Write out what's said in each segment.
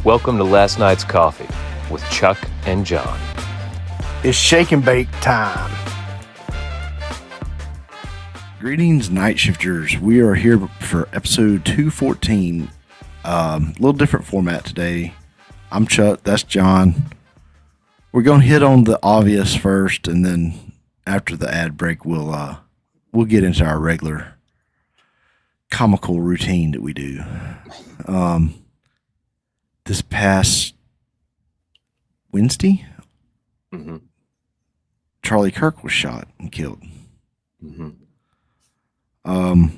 Welcome to Last Night's Coffee with Chuck and John. It's shake and bake time. Greetings, Nightshifters. We are here for episode 214. A little different format today. I'm Chuck. That's John. We're going to hit on the obvious first, and then after the ad break, we'll get into our regular comical routine that we do. This past Wednesday, Charlie Kirk was shot and killed. I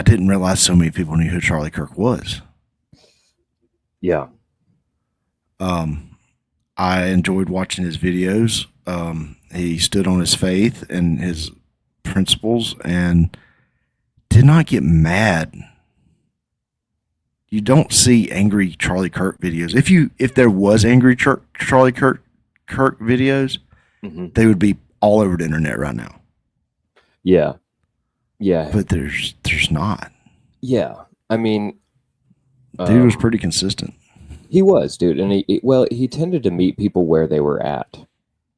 didn't realize so many people knew who Charlie Kirk was. Yeah. I enjoyed watching his videos. He stood on his faith and his principles and did not get mad. You don't see angry Charlie Kirk videos. If there was angry Charlie Kirk videos, they would be all over the internet right now. Yeah. But there's not. Yeah. I mean, dude was pretty consistent. He was, dude, and he tended to meet people where they were at.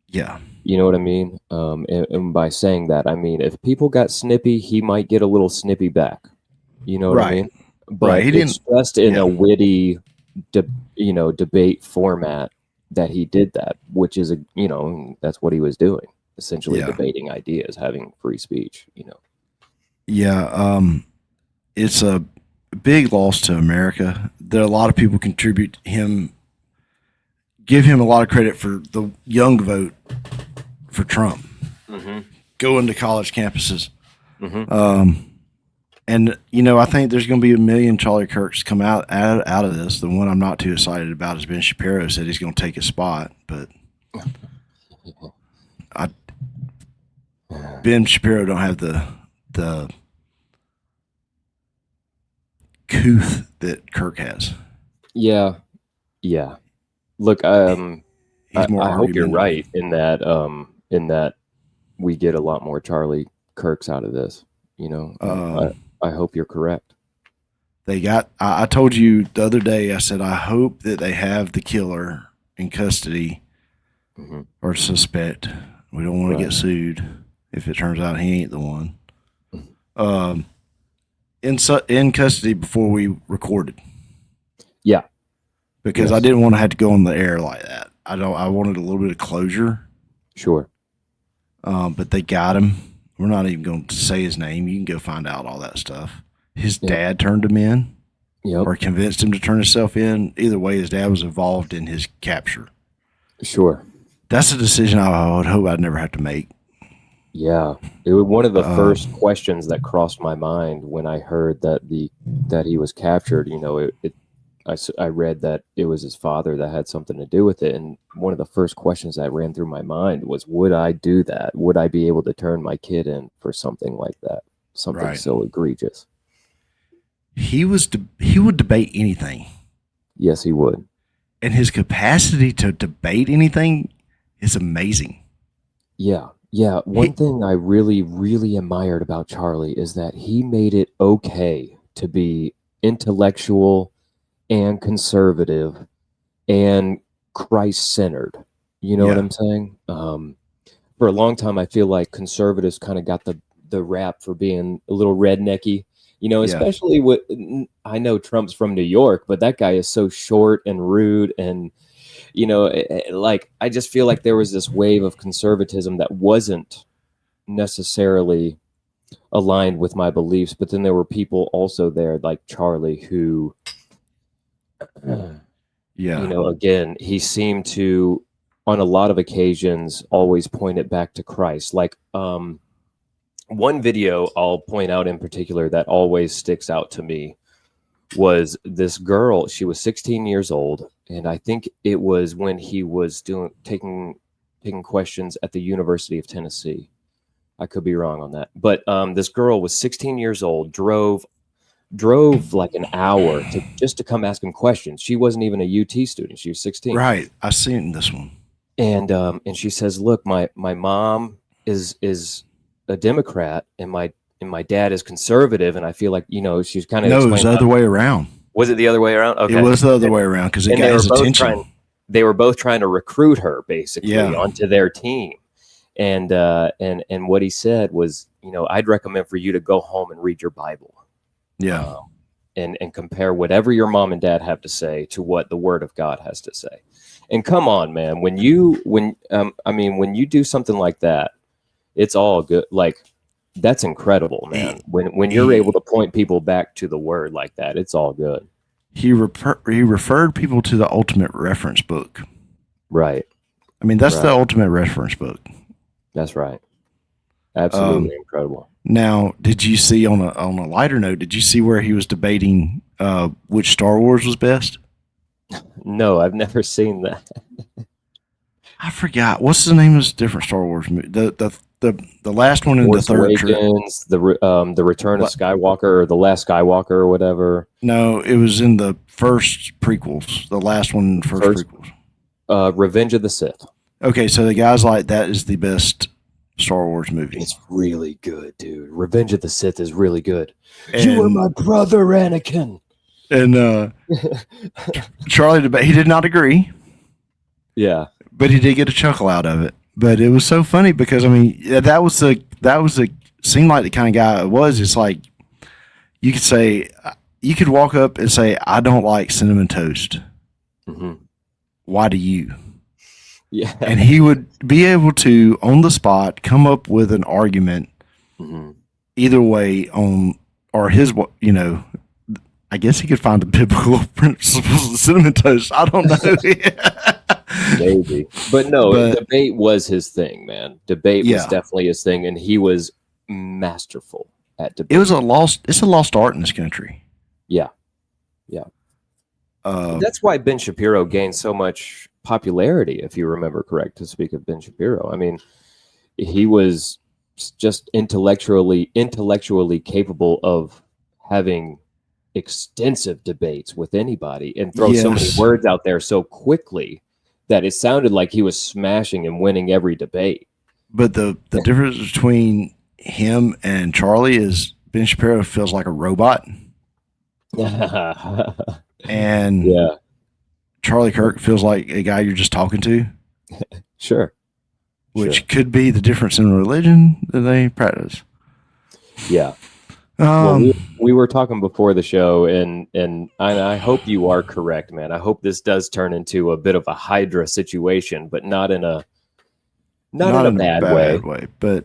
Yeah. You know what I mean? And by saying that, I mean if people got snippy, he might get a little snippy back. You know what I mean? But he it's just in a witty, debate format that he did that, which is that's what he was doing, essentially debating ideas, having free speech. Yeah, it's a big loss to America. There are a lot of people give him a lot of credit for the young vote for Trump, going to college campuses. And I think there's going to be a million Charlie Kirks come out of this. The one I'm not too excited about is Ben Shapiro said he's going to take his spot, but Ben Shapiro don't have the couth that Kirk has. Yeah. Look, I hope you're right in that we get a lot more Charlie Kirks out of this. I hope you're correct. I told you the other day, I said, I hope that they have the killer in custody or suspect. We don't want to get sued if it turns out he ain't the one. In custody before we recorded. Yeah. Because I didn't want to have to go on the air like that. I wanted a little bit of closure. Sure. But they got him. We're not even going to say his name. You can go find out all that stuff. His dad turned him in or convinced him to turn himself in. Either way, his dad was involved in his capture. Sure. That's a decision I would hope I'd never have to make. Yeah. It was one of the first questions that crossed my mind when I heard that he was captured. I read that it was his father that had something to do with it. And one of the first questions that ran through my mind was, would I do that? Would I be able to turn my kid in for something like that? Something so egregious. He would debate anything. Yes, he would. And his capacity to debate anything is amazing. Yeah. Yeah. One thing I really, really admired about Charlie is that he made it okay to be intellectual and conservative and Christ-centered. You know what I'm saying? For a long time, I feel like conservatives kind of got the rap for being a little rednecky, especially with, I know Trump's from New York, but that guy is so short and rude. And, I just feel like there was this wave of conservatism that wasn't necessarily aligned with my beliefs. But then there were people also there like Charlie who, again, he seemed to, on a lot of occasions, always point it back to Christ. Like one video I'll point out in particular that always sticks out to me was this girl. She was 16 years old, and I think it was when he was taking questions at the University of Tennessee. I could be wrong on that, but this girl was 16 years old, drove like an hour to come ask him questions. She wasn't even a UT student. She was 16. Right. I seen this one. And she says, look, my mom is a Democrat and my dad is conservative. And I feel like, she's kind of, no, it's the other way around. Was it the other way around? Okay. It was the other way around because it got his attention. They were both trying to recruit her basically Yeah. onto their team. And what he said was, I'd recommend for you to go home and read your Bible. Yeah. And compare whatever your mom and dad have to say to what the Word of God has to say. And come on, man, when you do something like that, it's all good. Like, that's incredible, man. When you're able to point people back to the Word like that, it's all good. He referred people to the ultimate reference book. Right. I mean, that's the ultimate reference book. That's right. Absolutely incredible. Now, did you see on a lighter note? Did you see where he was debating which Star Wars was best? No, I've never seen that. I forgot what's the name of this different Star Wars movie. The last one in Force the third Awakens, the Return of Skywalker, or the Last Skywalker, or whatever. No, it was in the first prequels. The last one in the first prequels. Revenge of the Sith. Okay, so the guy's like, that is the best Star Wars movie. It's really good, dude. Revenge of the Sith is really good. You were my brother, Anakin. And Charlie, he did not agree. Yeah, but he did get a chuckle out of it. But it was so funny because I mean, that was seemed like the kind of guy it was. It's like you could walk up and say, "I don't like cinnamon toast." Mm-hmm. Why do you? Yeah, and he would be able to on the spot come up with an argument either way or his. I guess he could find the biblical principles of cinnamon toast. I don't know. Maybe. But no, debate was his thing, man. Debate was definitely his thing, and he was masterful at debate. It's a lost art in this country. Yeah. Yeah. That's why Ben Shapiro gained so much popularity, if you remember correct, to speak of Ben Shapiro. I mean, he was just intellectually capable of having extensive debates with anybody and throw so many words out there so quickly that it sounded like he was smashing and winning every debate. But the difference between him and Charlie is Ben Shapiro feels like a robot. And Charlie Kirk feels like a guy you're just talking to. Sure. Which could be the difference in religion that they practice. Yeah. Well, we were talking before the show, and I hope you are correct, man. I hope this does turn into a bit of a Hydra situation, but not in a bad way. But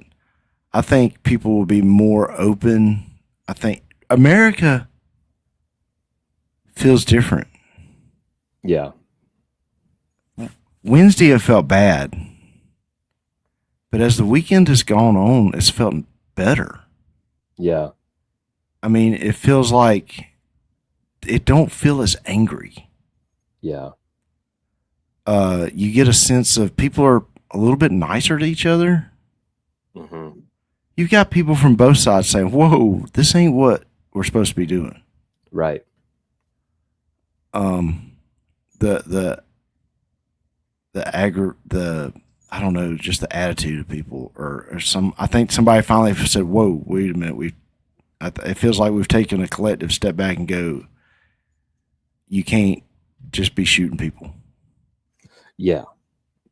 I think people will be more open. I think America feels different. Yeah. Wednesday it felt bad, but as the weekend has gone on, it's felt better. Yeah. I mean, it feels like it don't feel as angry. Yeah. You get a sense of people are a little bit nicer to each other. Mm-hmm. You've got people from both sides saying, "Whoa, this ain't what we're supposed to be doing." Right. I don't know, just the attitude of people or some. I think somebody finally said, "Whoa, wait a minute, it feels like we've taken a collective step back and go, you can't just be shooting people." Yeah.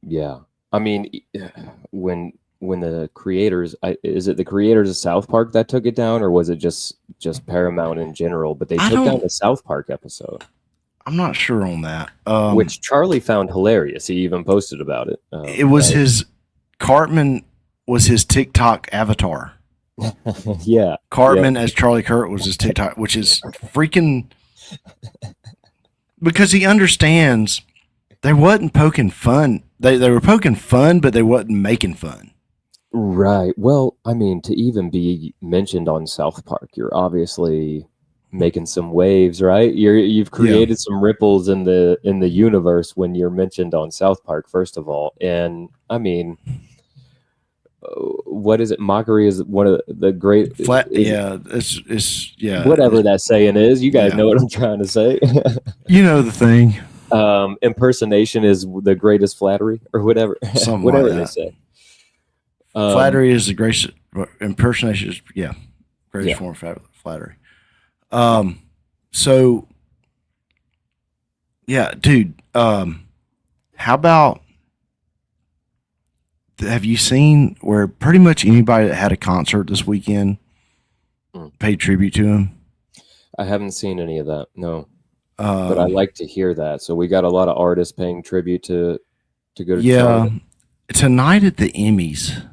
Yeah. I mean, when the creators, is it the creators of South Park that took it down, or was it just Paramount in general? But they took down the South Park episode. I'm not sure on that. Which Charlie found hilarious. He even posted about it. It was Cartman was his TikTok avatar. Yeah. Cartman as Charlie Kirk was his TikTok, which is freaking because he understands they wasn't poking fun. They were poking fun, but they wasn't making fun. Right. Well, I mean, to even be mentioned on South Park, you're obviously making some waves, right? You've created some ripples in the universe when you're mentioned on South Park, first of all. And I mean, what is it? Mockery is one of the great it's whatever that saying is. You guys know what I'm trying to say. You know the thing. Impersonation is the greatest flattery, or whatever. Something whatever like they that. say. Flattery is the greatest. Impersonation is greatest form of flattery. So Yeah, dude. How about, have you seen where pretty much anybody that had a concert this weekend paid tribute to him? I haven't seen any of that. No. But I like to hear that. So we got a lot of artists paying tribute to go to Charlie. Tonight at the Emmys.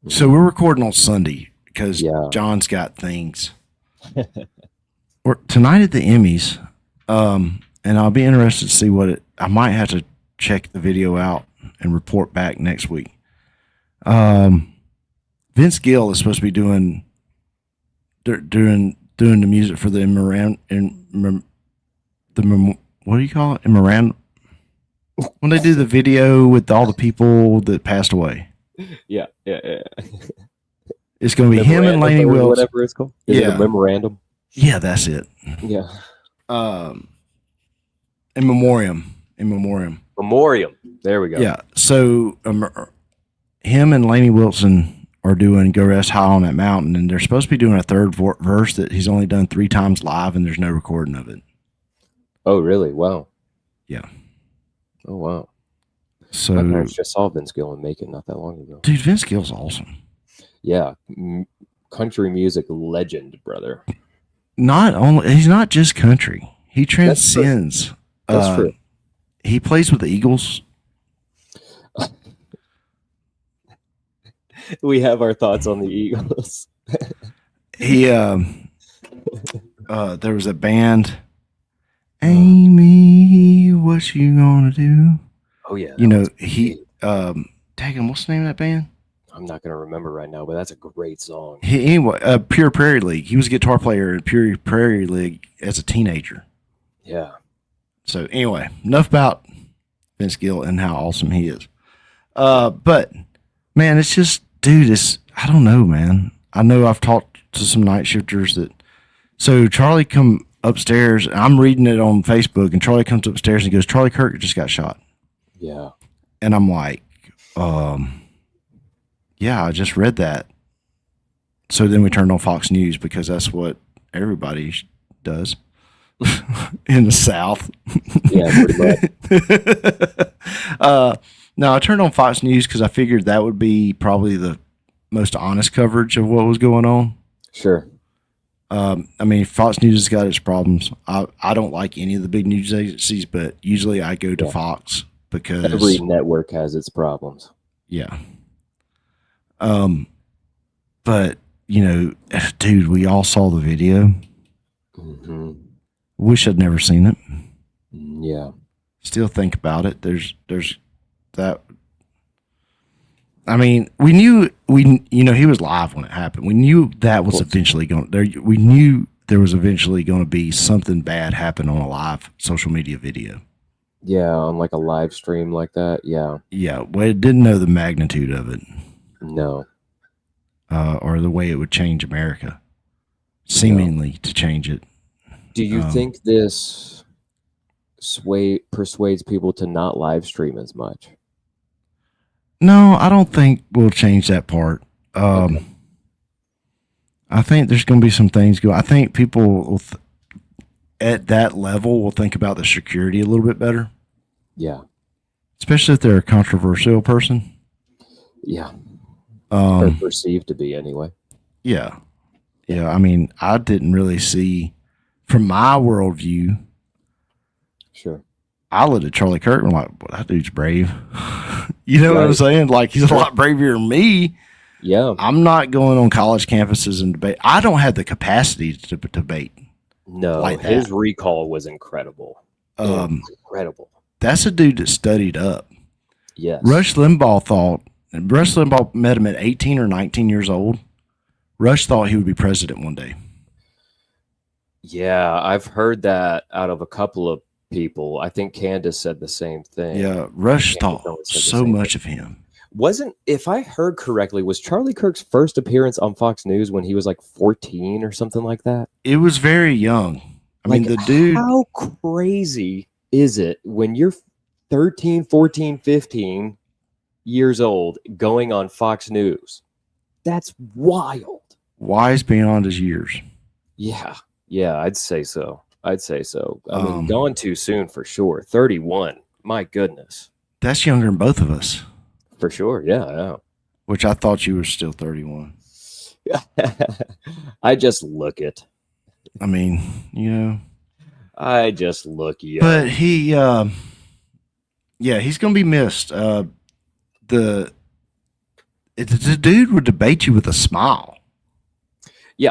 So we're recording on Sunday because John's got things. Tonight at the Emmys, and I'll be interested to see I might have to check the video out and report back next week. Vince Gill is supposed to be doing the music for the what do you call it? Miranda. When they do the video with all the people that passed away. Yeah. It's going to be him and Lainey Wilson. Whatever it's called. Is it a memorandum? Yeah, that's it. Yeah. In memoriam. Memoriam. There we go. Yeah. So him and Lainey Wilson are doing Go Rest High on That Mountain, and they're supposed to be doing a third verse that he's only done 3 times live, and there's no recording of it. Oh, really? Wow. Yeah. Oh, wow. So I just saw Vince Gill and make it not that long ago. Dude, Vince Gill's awesome. Yeah. Country music legend, brother. He's not just country. He transcends. That's true. He plays with the Eagles. We have our thoughts on the Eagles. He there was a band, Amy, what you gonna do? Oh yeah. Tag him, what's the name of that band? I'm not gonna remember right now, but that's a great song. Pure Prairie League. He was a guitar player in Pure Prairie League as a teenager. Yeah. So anyway, enough about Vince Gill and how awesome he is. But man, it's just, dude, I don't know, man. I know I've talked to some night shifters so Charlie come upstairs, I'm reading it on Facebook, and Charlie comes upstairs and he goes, Charlie Kirk just got shot. Yeah. And I'm like, yeah, I just read that. So then we turned on Fox News because that's what everybody does in the South. Yeah, pretty much. No, I turned on Fox News because I figured that would be probably the most honest coverage of what was going on. Sure. I mean, Fox News has got its problems. I don't like any of the big news agencies, but usually I go to Fox because every network has its problems. Yeah. But dude, we all saw the video. Mm-hmm. Wish I'd never seen it. Yeah. Still think about it. There's that. I mean, we knew he was live when it happened. We knew that was eventually going there. We knew there was eventually going to be something bad happen on a live social media video. Yeah, on like a live stream like that. Yeah. Yeah. We didn't know the magnitude of it. No. Or the way it would change America, seemingly to change it. Do you think this persuades people to not live stream as much? No, I don't think we'll change that part. Okay. I think there's going to be some things I think people will at that level will think about the security a little bit better. Yeah. Especially if they're a controversial person. Yeah. Or perceived to be anyway. Yeah. Yeah. I mean, I didn't really see, from my worldview. Sure. I looked at Charlie Kirk and I'm like, well, that dude's brave. You know what I'm saying? Like, he's a lot braver than me. Yeah. I'm not going on college campuses and debate. I don't have the capacity to debate. No, like his that. recall was incredible. Incredible. That's a dude that studied up. Yes. Rush Limbaugh met him at 18 or 19 years old. Rush thought he would be president one day. Yeah, I've heard that out of a couple of people. I think Candace said the same thing. Yeah, Rush thought so much of him. If I heard correctly, was Charlie Kirk's first appearance on Fox News when he was like 14 or something like that? It was very young. I mean, the dude. How crazy is it when you're 13, 14, 15 years old going on Fox News? That's wild. Wise beyond his years. Yeah, I'd say so. I'd say so. I mean, gone too soon for sure. 31. My goodness. That's younger than both of us. For sure. Yeah. Which I thought you were still 31. I just look it. I mean, you know. I just look young. But he's going to be missed. The dude would debate you with a smile. Yeah.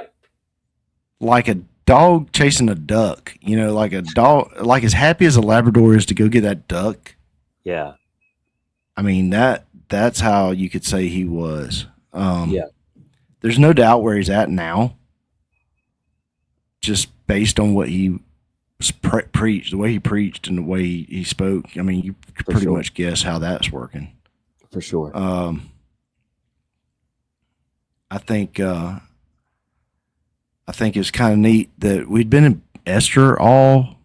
Like a dog chasing a duck, you know, like a dog, like as happy as a Labrador is to go get that duck. Yeah. I mean, that's how you could say he was. Yeah. There's no doubt where he's at now, just based on what he preached, the way he preached and the way he spoke. I mean, you could pretty much guess how that's working. For sure. I think it's kind of neat that we'd been in Esther all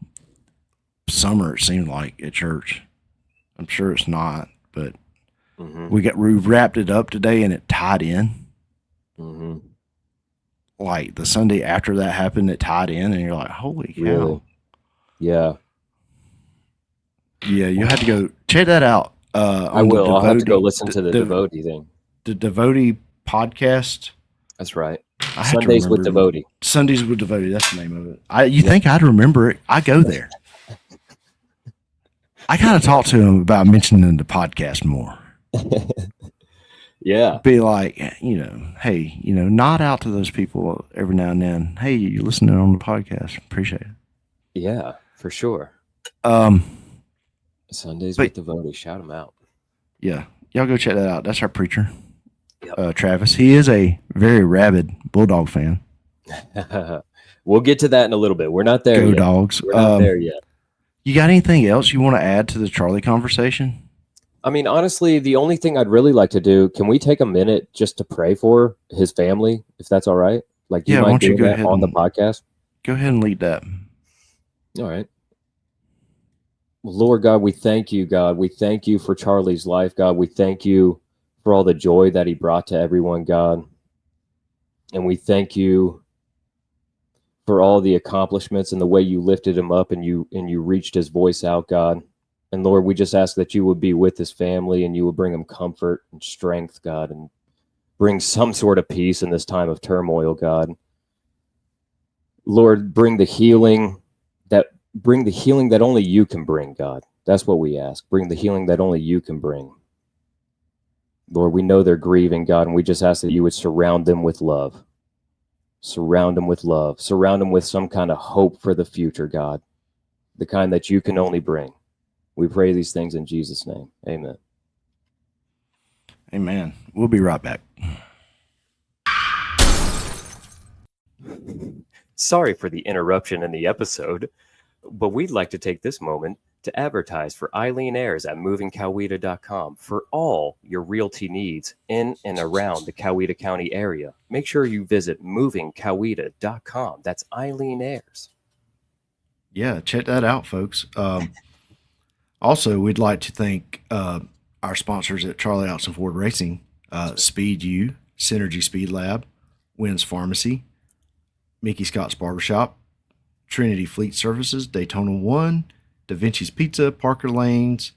summer, it seemed like, at church. I'm sure it's not, but we wrapped it up today and it tied in. Mm-hmm. Like the Sunday after that happened, it tied in, and you're like, holy cow. Really? Yeah. Yeah, you had to go check that out. I will. I'll have to go listen to the Devotee thing. The Devotee podcast. That's right. Sundays with Devotee. Sundays with Devotee. That's the name of it. You think I'd remember it? I go there. I gotta talk to him about mentioning the podcast more. Yeah. Be like, you know, hey, you know, nod out to those people every now and then. Hey, you're listening on the podcast. Appreciate it. Yeah, for sure. Sundays with Devotee. Shout him out. Yeah. Y'all go check that out. That's our preacher. Yep. Travis. He is a very rabid Bulldog fan. We'll get to that in a little bit. We're not there yet. Go Dogs. We're not there yet. You got anything else you want to add to the Charlie conversation? I mean, honestly, the only thing I'd really like to do, can we take a minute just to pray for his family, if that's all right? Like, you might do that on the podcast? Go ahead and lead that. All right. Lord God, we thank you, God. We thank you for Charlie's life, God. We thank you for all the joy that he brought to everyone, God. And we thank you for all the accomplishments and the way you lifted him up and you reached his voice out, God. And Lord, we just ask that you would be with his family and you would bring him comfort and strength, God, and bring some sort of peace in this time of turmoil, God. Lord, bring the healing that only you can bring, God. That's what we ask. Bring the healing that only you can bring. Lord, we know they're grieving, God, and we just ask that you would surround them with love. Surround them with love. Surround them with some kind of hope for the future, God, the kind that you can only bring. We pray these things in Jesus' name. Amen. Amen. We'll be right back. Sorry for the interruption in the episode, but we'd like to take this moment to advertise for Eileen Ayers at movingcoweta.com for all your realty needs in and around the Coweta County area. Make sure you visit movingcoweta.com. That's Eileen Ayers. Yeah, check that out, folks. Also, we'd like to thank our sponsors at Charlie Austin Ford Racing, Speed U, Synergy Speed Lab, Wynn's Pharmacy, Mickey Scott's Barbershop, Trinity Fleet Services, Daytona 1, Da Vinci's Pizza, Parker Lanes,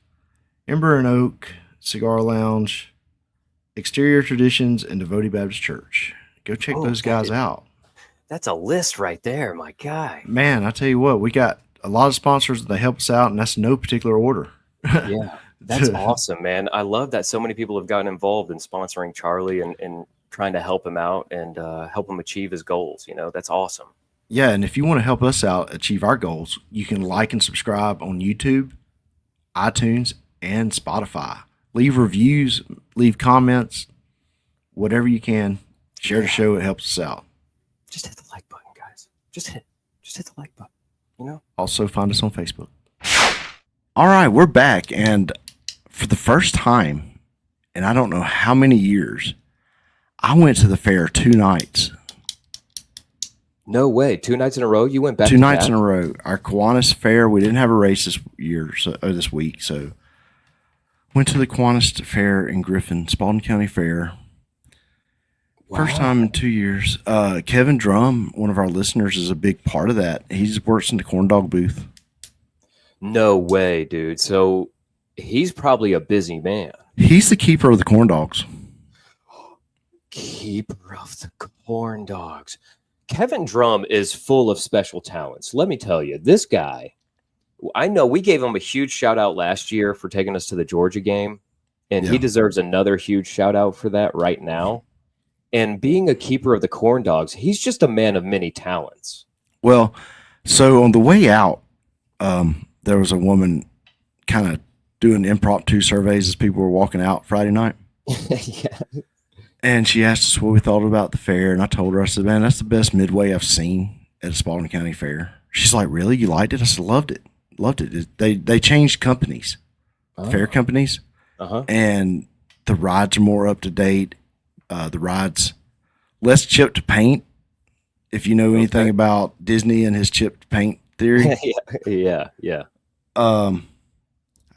Ember and Oak, Cigar Lounge, Exterior Traditions, and Devotee Baptist Church. Go check those guys out. That's a list right there, my guy. Man, I tell you what, we got a lot of sponsors that help us out, and that's no particular order. Yeah, that's awesome, man. I love that so many people have gotten involved in sponsoring Charlie and trying to help him out and help him achieve his goals. You know, that's awesome. Yeah, and if you want to help us out achieve our goals, you can like and subscribe on YouTube, iTunes, and Spotify. Leave reviews, leave comments, whatever you can. Share the show. It helps us out. Just hit the like button, guys. Just hit the like button. You know. Also, find us on Facebook. All right, we're back, and for the first time, and I don't know how many years, I went to the fair 2 nights. No way. 2 nights in a row? You went back 2 nights in a row. Our Kiwanis Fair, we didn't have a race this week, so went to the Kiwanis Fair in Griffin, Spalding County Fair. First Wow. time in 2 years. Kevin Drum, one of our listeners, is a big part of that. He works in the corn dog booth. No way, dude. So he's probably a busy man. He's the keeper of the corn dogs. Keeper of the corn dogs. Kevin Drum is full of special talents. Let me tell you, this guy, I know we gave him a huge shout out last year for taking us to the Georgia game, and he Yeah. deserves another huge shout out for that right now. And being a keeper of the corn dogs, he's just a man of many talents. Well, so on the way out, there was a woman kind of doing impromptu surveys as people were walking out Friday night. Yeah. And she asked us what we thought about the fair. And I told her, I said, man, that's the best midway I've seen at a Spalding County fair. She's like, really? You liked it? I said, loved it. Loved it. They changed companies, fair companies. Uh-huh. And the rides are more up to date. The rides, less chipped paint. If you know anything about Disney and his chipped paint theory. Yeah.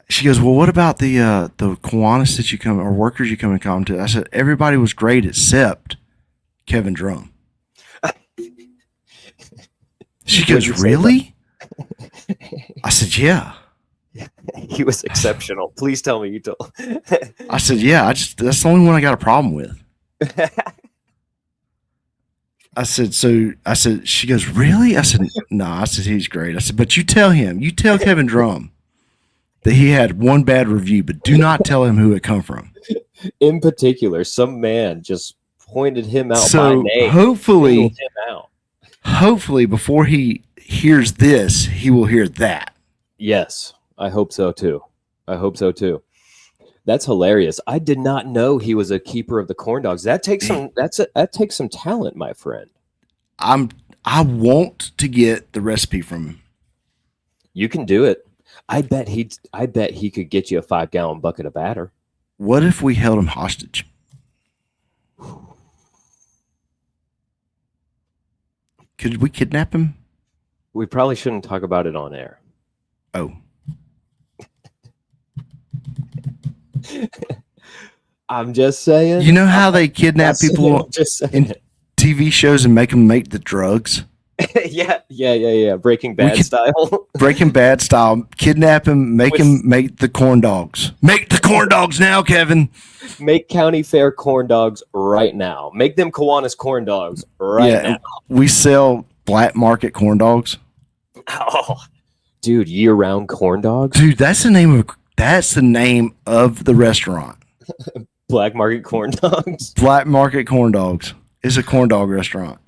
She goes, well, what about the Kiwanis that you come or workers you come in contact? I said, everybody was great except Kevin Drum. She goes, really? I said, yeah. He was exceptional. Please tell me you told. I said, yeah. That's the only one I got a problem with. I said, she goes, really? I said, no. I said, he's great. I said, but you tell Kevin Drum that he had one bad review, but do not tell him who it come from. In particular, some man just pointed him out by So name. hopefully, singled him out. hopefully before he hears this, he will hear that. Yes, I hope so too. That's hilarious. I did not know he was a keeper of the corn dogs. That takes some talent, my friend. I want to get the recipe from him. You can do it. I bet he could get you a 5-gallon bucket of batter. What if we held him hostage? Could we kidnap him? We probably shouldn't talk about it on air. Oh. I'm just saying. You know how they kidnap people just in TV shows and make them make the drugs? Yeah. Breaking Bad style. Breaking Bad style. Kidnap him, make him make the corn dogs. Make the corn dogs now, Kevin. Make county fair corn dogs right now. Make them Kiwanis corn dogs right now. We sell black market corn dogs. Oh, dude, year-round corn dogs. Dude, that's the name of the restaurant. Black market corn dogs. Black market corn dogs. It's a corn dog restaurant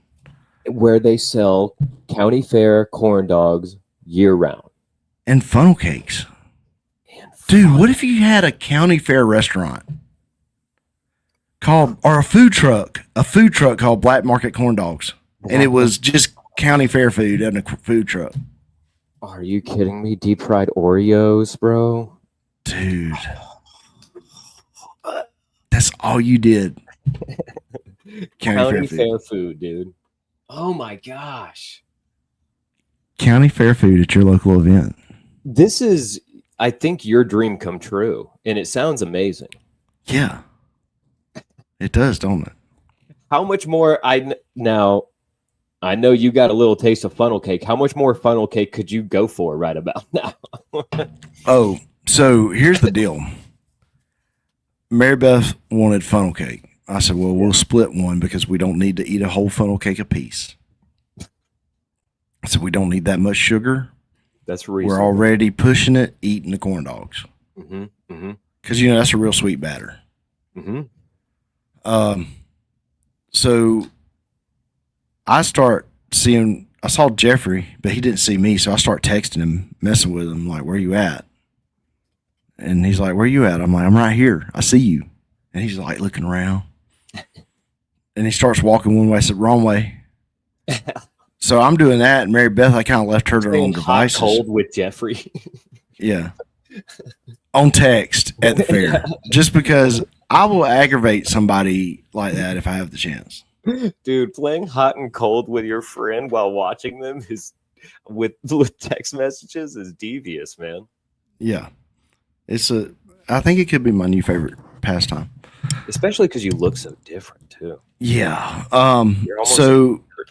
Where they sell county fair corn dogs year-round. and funnel cakes. Dude, what if you had a county fair restaurant or a food truck called Black Market Corn Dogs, and it was just county fair food and a food truck? Are you kidding me? Deep fried Oreos, bro. Dude, that's all you did. County fair food, dude. Oh my gosh. County fair food at your local event. This is, I think, your dream come true, and it sounds amazing. Yeah. It does, don't it? How much more now I know you got a little taste of funnel cake. How much more funnel cake could you go for right about now? Oh, so here's the deal. Mary Beth wanted funnel cake. I said, well, we'll split one because we don't need to eat a whole funnel cake apiece. I said, we don't need that much sugar. That's reasonable. We're already pushing it, eating the corn dogs. Because, that's a real sweet batter. So I saw Jeffrey, but he didn't see me. So I start texting him, messing with him, like, where you at? And he's like, where you at? I'm like, I'm right here. I see you. And he's like looking around. And he starts walking one way. I said, wrong way. So I'm doing that. And Mary Beth, I kind of left her to her own devices. Cold with Jeffrey. Yeah. On text at the fair. Just because I will aggravate somebody like that if I have the chance. Dude, playing hot and cold with your friend while watching them is with text messages is devious, man. Yeah. I think it could be my new favorite pastime. especially because you look so different too. Yeah.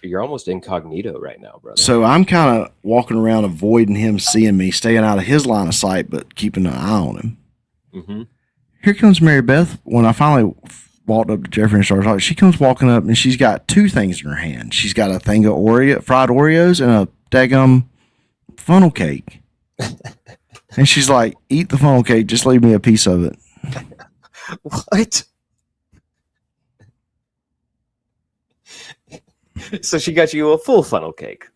You're almost incognito right now, brother. So I'm kind of walking around avoiding him seeing me, staying out of his line of sight, but keeping an eye on him. Mm-hmm. Here comes Mary Beth. When I finally walked up to Jeffrey and started talking, she comes walking up and she's got two things in her hand. She's got a thing of fried Oreos and a daggum funnel cake. And she's like, eat the funnel cake, just leave me a piece of it. What? So she got you a full funnel cake.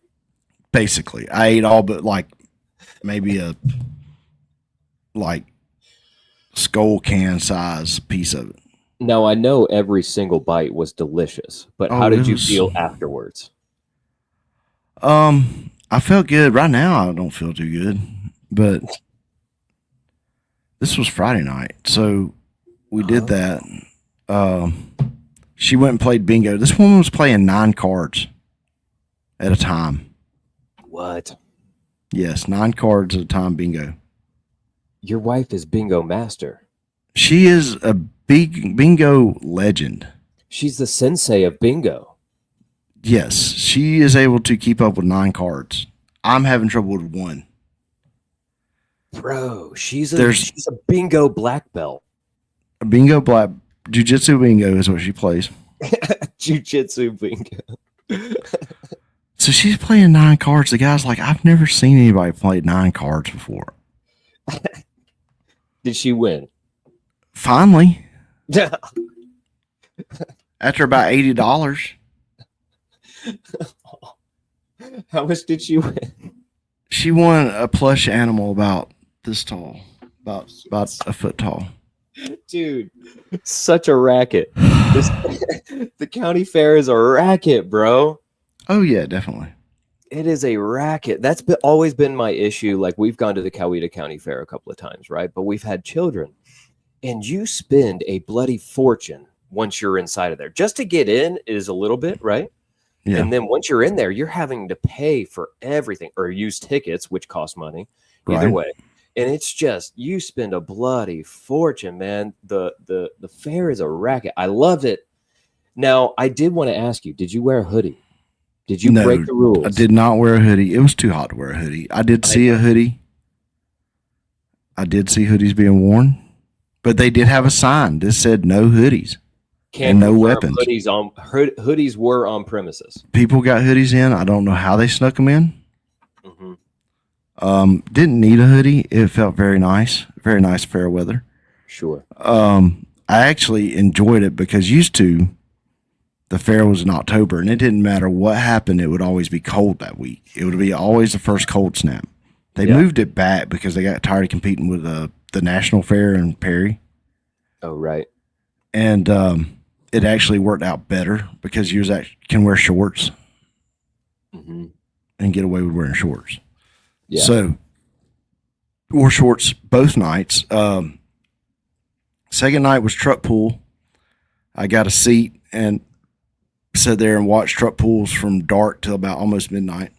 Basically, I ate all but like maybe a skull can size piece of it. Now I know every single bite was delicious, but how did you feel afterwards? I felt good. Right now I don't feel too good, but this was Friday night, so we did that. She went and played bingo. This woman was playing 9 cards at a time. What? Yes, 9 cards at a time bingo. Your wife is bingo master. She is a big bingo legend. She's the sensei of bingo. Yes, she is able to keep up with 9 cards. I'm having trouble with 1. Bro, she's a bingo black belt. A bingo black jiu-jitsu bingo is what she plays. Jiu-jitsu bingo. So she's playing 9 cards. The guy's like, I've never seen anybody play 9 cards before. Did she win? Finally. After about $80. How much did she win? She won a plush animal about this tall, about a foot tall. Dude, such a racket. The county fair is a racket, bro. Oh yeah, definitely. It is a racket. That's always been my issue. Like, we've gone to the Coweta County Fair a couple of times, right? But we've had children, and you spend a bloody fortune once you're inside of there. Just to get in is a little bit, right? Yeah. And then once you're in there, you're having to pay for everything or use tickets, which cost money. Either way. And it's just, you spend a bloody fortune, man. The fair is a racket. I love it. Now, I did want to ask you, did you wear a hoodie? Did you break the rules? I did not wear a hoodie. It was too hot to wear a hoodie. I did see a hoodie. I did see hoodies being worn, but they did have a sign that said no hoodies and no weapons. Hoodies were on premises. People got hoodies in. I don't know how they snuck them in. Mm-hmm. Didn't need a hoodie. It felt very nice fair weather. Sure. I actually enjoyed it because used to the fair was in October, and it didn't matter what happened. It would always be cold that week. It would be always the first cold snap. They moved it back because they got tired of competing with the National Fair in Perry. Oh, right. And it actually worked out better because you can wear shorts and get away with wearing shorts. Yeah. So wore shorts both nights. Second night was truck pool. I got a seat and sat there and watched truck pools from dark till about almost midnight.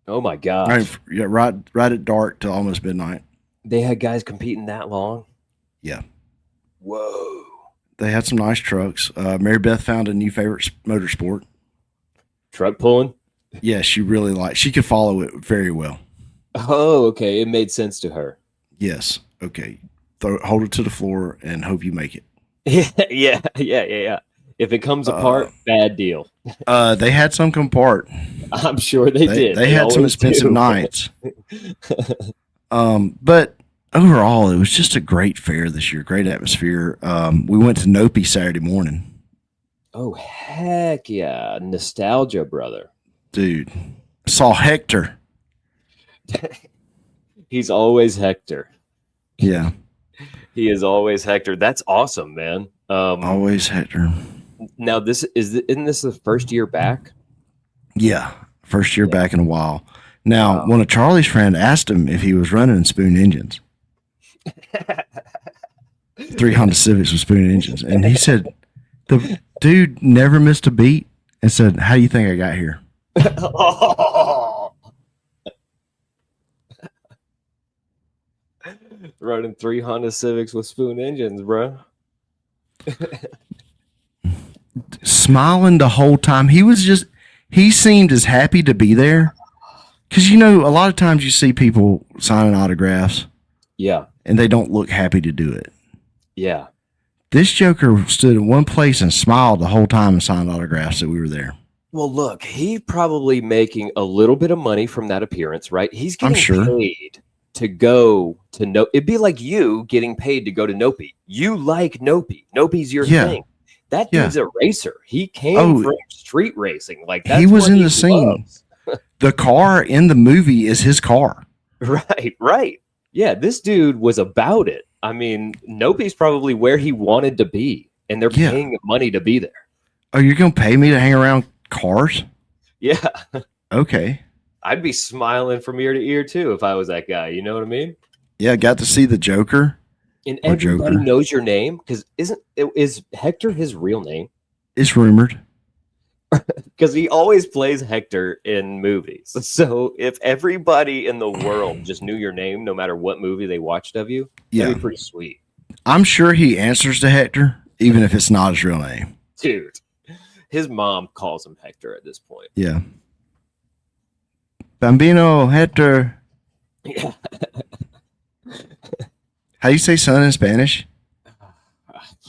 Oh my gosh. Right at dark till almost midnight. They had guys competing that long? Yeah. Whoa. They had some nice trucks. Mary Beth found a new favorite motorsport. Truck pulling? Yeah, she could follow it very well. Oh, okay. It made sense to her. Yes. Okay. Hold it to the floor and hope you make it. Yeah. If it comes apart, bad deal. They had some come apart. I'm sure they did. They had some expensive nights. But overall, it was just a great fair this year. Great atmosphere. We went to Nopi Saturday morning. Oh, heck yeah. Nostalgia, brother. Dude. Saw Hector. He's always Hector. Yeah. He is always Hector. That's awesome, man. Always Hector. Now, isn't this the first year back? Yeah. First year back in a while. Now, one of Charlie's friends asked him if he was running Spoon engines. 3 Honda Civics with Spoon engines. And he said, the dude never missed a beat and said, how do you think I got here? Running 3 Honda Civics with Spoon engines, bro. Smiling the whole time. He seemed as happy to be there. Because, a lot of times you see people signing autographs. Yeah. And they don't look happy to do it. Yeah. This Joker stood in one place and smiled the whole time and signed autographs that we were there. Well, look, he's probably making a little bit of money from that appearance, right? He's getting paid to go to Nopi. It'd be like you getting paid to go to Nopi. You like Nopi. Nopi's your thing. That dude's a racer. He came from street racing. Like that's he was what in the scene. The car in the movie is his car. Right. Yeah, this dude was about it. I mean, Nopi's probably where he wanted to be, and they're paying him money to be there. Oh, you're going to pay me to hang around cars? Yeah. Okay. I'd be smiling from ear to ear, too, if I was that guy. You know what I mean? Yeah, got to see the Joker. And everybody knows your name, because is Hector his real name? It's rumored. Because he always plays Hector in movies. So if everybody in the world just knew your name, no matter what movie they watched of you, that'd be pretty sweet. I'm sure he answers to Hector, even if it's not his real name. Dude, his mom calls him Hector at this point. Yeah. Bambino Hector. Yeah. How do you say son in Spanish?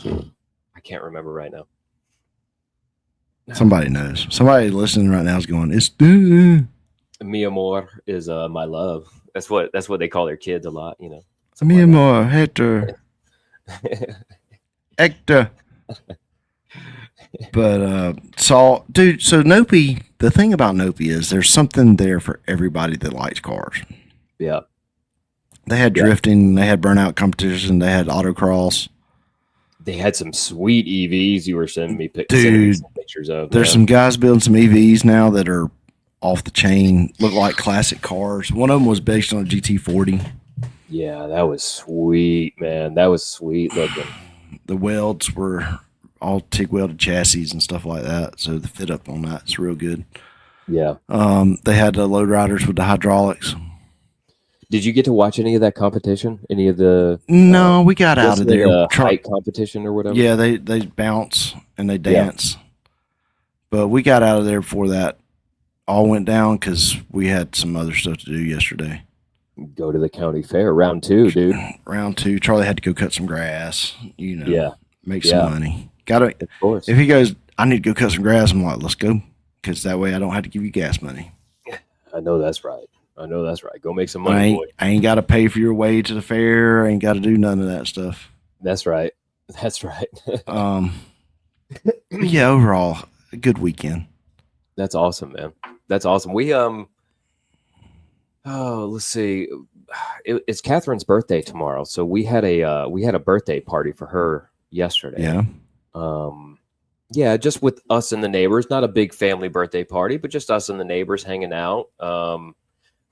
I can't remember right now. Somebody knows. Somebody listening right now is going, it's Mi amor is my love. That's what they call their kids a lot, Mi amor, Hector. Hector. But so Nopi, the thing about Nopi is there's something there for everybody that likes cars. Yeah. They had drifting, they had burnout competition, they had autocross. They had some sweet EVs you were sending me pictures of. There's some guys building some EVs now that are off the chain, look like classic cars. One of them was based on a GT40. Yeah, that was sweet, man. That was sweet looking. The welds were all TIG welded chassis and stuff like that, so the fit up on that's real good. Yeah. They had the load riders with the hydraulics. Did you get to watch any of that competition? Any of the? No, we got out of there. Height competition or whatever. Yeah, they bounce and they dance, but we got out of there before that all went down because we had some other stuff to do yesterday. Go to the county fair, round 2, dude. Round 2. Charlie had to go cut some grass. Make some money. Of course. If he goes, I need to go cut some grass. I'm like, let's go, because that way I don't have to give you gas money. I know that's right. Go make some money, boy. I ain't got to pay for your way to the fair. I ain't got to do none of that stuff. That's right. Yeah, overall, a good weekend. That's awesome, man. That's awesome. We let's see. It's Catherine's birthday tomorrow, so we had a birthday party for her yesterday. Yeah. Just with us and the neighbors. Not a big family birthday party, but just us and the neighbors hanging out. Of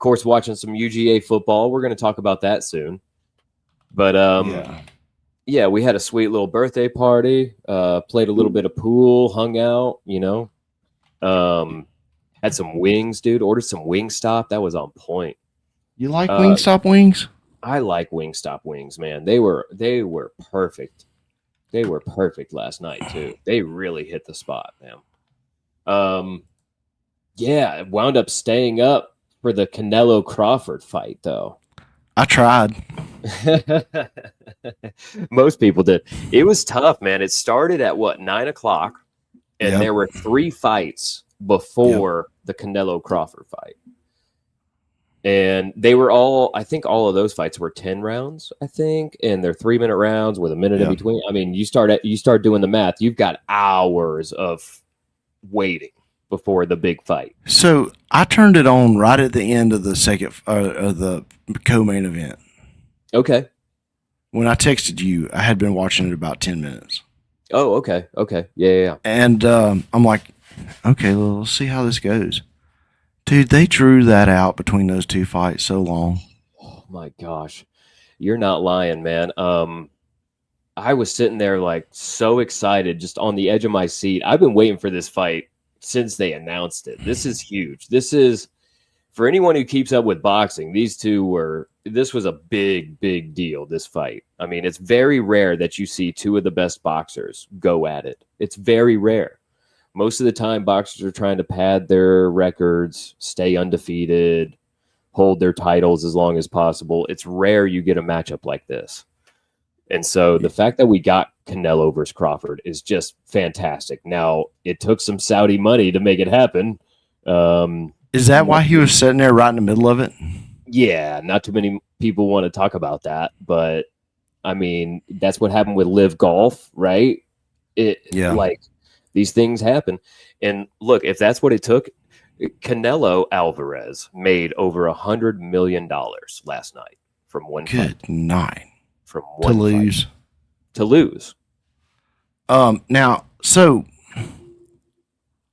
course, watching some UGA football. We're going to talk about that soon. But we had a sweet little birthday party. Played a little bit of pool, hung out. Had some wings, dude. Ordered some Wingstop. That was on point. You like Wingstop wings? I like Wingstop wings, man. They were perfect. They were perfect last night too. They really hit the spot, man. I wound up staying up for the Canelo Crawford fight, though. I tried. Most people did. It was tough, man. It started at 9:00, and there were 3 fights before the Canelo Crawford fight. And they were I think all of those fights were 10 rounds, I think, and they're 3-minute rounds with a minute in between. I mean, you start doing the math, you've got hours of waiting before the big fight. So I turned it on right at the end of the second of the co-main event. Okay. When I texted you, I had been watching it about 10 minutes. Oh, okay. Yeah. And I'm like, okay, well, let's see how this goes. Dude, they drew that out between those 2 fights so long. Oh my gosh. You're not lying, man. I was sitting there like so excited, just on the edge of my seat. I've been waiting for this fight since they announced it. This is huge. This is for anyone who keeps up with boxing, this was a big deal, this fight. I mean, it's very rare that you see two of the best boxers go at it. It's very rare. Most of the time, boxers are trying to pad their records, stay undefeated, hold their titles as long as possible. It's rare you get a matchup like this. And so the fact that we got Canelo versus Crawford is just fantastic. Now, it took some Saudi money to make it happen. Is that why he was sitting there right in the middle of it? Yeah, not too many people want to talk about that, but I mean, that's what happened with Live Golf, right? Like these things happen. And look, if that's what it took, Canelo Alvarez made over $100 million last night from one fight. Good night. From one to lose. Fight. To lose. Now, so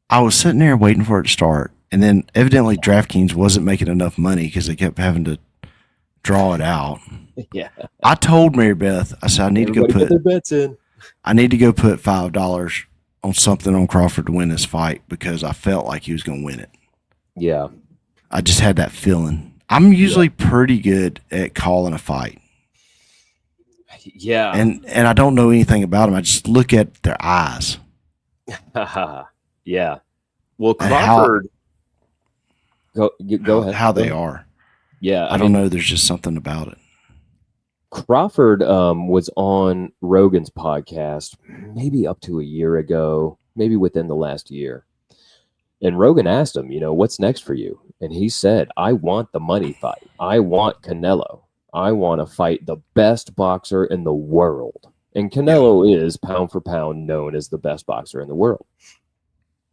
I was sitting there waiting for it to start, and then evidently DraftKings wasn't making enough money because they kept having to draw it out. Yeah. I told Mary Beth, I said, I need to go put their bets in. I need to go put $5 on something on Crawford to win this fight because I felt like he was going to win it. Yeah. I just had that feeling. I'm usually pretty good at calling a fight. Yeah. And I don't know anything about them. I just look at their eyes. Yeah. Well, Crawford. Go ahead. How they are. Yeah. I don't know. There's just something about it. Crawford was on Rogan's podcast maybe up to a year ago, maybe within the last year. And Rogan asked him, what's next for you? And he said, I want the money fight. I want Canelo. I want to fight the best boxer in the world. And Canelo is, pound for pound, known as the best boxer in the world.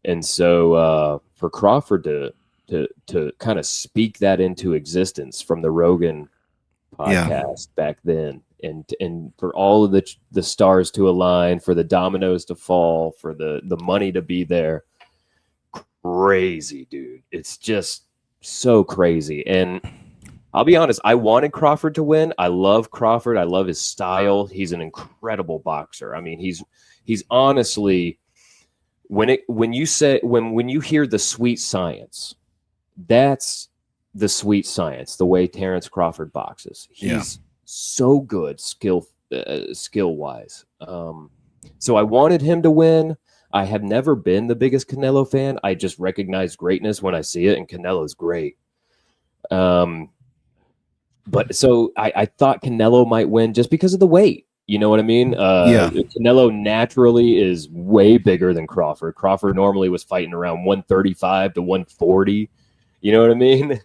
And so for Crawford to kind of speak that into existence from the Rogan podcast back then, and for all of the stars to align, for the dominoes to fall, for the money to be there, crazy, dude. It's just so crazy. And I'll be honest, I wanted Crawford to win. I love Crawford. I love his style. He's an incredible boxer. I mean, he's honestly, when you hear the sweet science, that's the sweet science, the way Terrence Crawford boxes. He's so good skill wise. So I wanted him to win. I have never been the biggest Canelo fan. I just recognize greatness when I see it, and Canelo's great. But so I thought Canelo might win just because of the weight. You know what I mean? Canelo naturally is way bigger than Crawford. Crawford normally was fighting around 135 to 140. You know what I mean?